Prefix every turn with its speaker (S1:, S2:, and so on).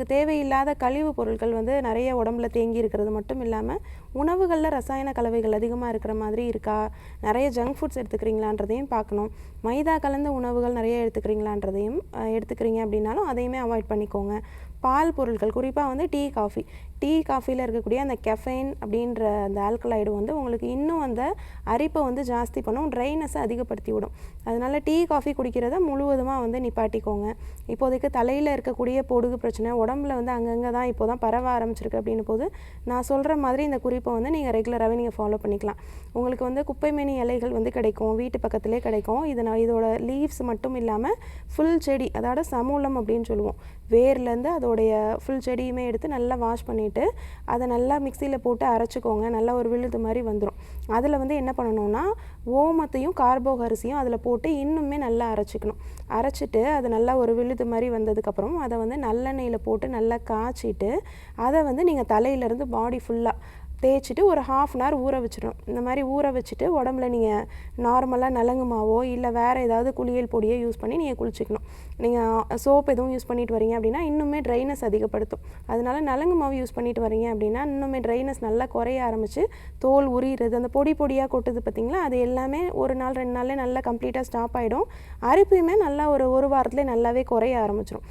S1: நமக்கு தேவையில்லாத கழிவு பொருட்கள் வந்து நிறைய உடம்புல தேங்கி இருக்கிறது மட்டும் இல்லாமல் உணவுகளில் ரசாயன கலவைகள் அதிகமாக இருக்கிற மாதிரி இருக்கா, நிறைய ஜங்க் ஃபுட்ஸ் எடுத்துக்கிறீங்களான்றதையும் பார்க்கணும். மைதா கலந்த உணவுகள் நிறைய எடுத்துக்கிறீங்களான்றதையும் எடுத்துக்கிறீங்க அப்படின்னாலும் அதையுமே அவாய்ட் பண்ணிக்கோங்க. பால் பொருட்கள் குறிப்பாக வந்து டீ காஃபியில் இருக்கக்கூடிய அந்த கெஃபைன் அப்படின்ற அந்த ஆல்கலாய்டு வந்து உங்களுக்கு இன்னும் அந்த அரிப்பை வந்து ஜாஸ்தி பண்ணும், ட்ரைனஸை அதிகப்படுத்தி விடும். அதனால் டீ காஃபி குடிக்கிறத முழுவதுமாக வந்து நிப்பாட்டிக்கோங்க. இப்போதைக்கு தலையில் இருக்கக்கூடிய பொடுகு பிரச்சனை உடம்புல வந்து அங்கங்கே தான் இப்போ தான் பரவ ஆரம்பிச்சிருக்கு அப்படின்னும் போது நான் சொல்கிற மாதிரி இந்த குறிப்பை வந்து நீங்கள் ரெகுலராகவே நீங்கள் ஃபாலோ பண்ணிக்கலாம். உங்களுக்கு வந்து குப்பைமேனி இலைகள் வந்து கிடைக்கும், வீட்டு பக்கத்திலே கிடைக்கும். இதோட லீவ்ஸ் மட்டும் இல்லாமல் ஃபுல் செடி, அதாவது சமூலம் அப்படின்னு சொல்லுவோம், வேர்லேருந்து அதோடைய ஃபுல் செடியுமே எடுத்து நல்லா வாஷ் பண்ணிவிட்டு அதை நல்லா மிக்சியில் போட்டு அரைச்சிக்கோங்க. நல்லா ஒரு விழுது மாதிரி வந்துடும். அதில் வந்து என்ன பண்ணணும்னா ஓமத்தையும் கார்போக அரிசியும் அதில் போட்டு இன்னுமே நல்லா அரைச்சிக்கணும். அரைச்சிட்டு அது நல்லா ஒரு விழுது மாதிரி வந்ததுக்கப்புறம் அதை வந்து நல்லெண்ணெயில் போட்டு நல்லா காய்ச்சிட்டு அதை வந்து நீங்கள் தலையிலேருந்து பாடி ஃபுல்லாக தேய்ச்சிட்டு ஒரு 1/2 அன் ஹவர் ஊற வச்சிடணும். இந்த மாதிரி ஊற வச்சுட்டு உடம்புல நீங்கள் நார்மலாக நலங்கு மாவோ இல்லை வேறு ஏதாவது குளியல் பொடியோ யூஸ் பண்ணி நீங்கள் குளிச்சிக்கணும். நீங்கள் சோப் எதுவும் யூஸ் பண்ணிட்டு வரீங்க அப்படின்னா இன்னுமே ட்ரைனஸ் அதிகப்படுத்தும். அதனால நலங்கு மாவு யூஸ் பண்ணிட்டு வரீங்க அப்படின்னா இன்னுமே ட்ரைனஸ் நல்லா குறைய ஆரம்பித்து தோல் உரிகிறது, அந்த பொடியாக கொட்டுது பார்த்திங்களா, அது எல்லாமே 1 நாள் 2 நாள்லேயே நல்லா கம்ப்ளீட்டாக ஸ்டாப் ஆகிடும். அரிப்பையுமே நல்லா ஒரு வாரத்துலேயே நல்லாவே குறைய ஆரம்பிச்சிடும்.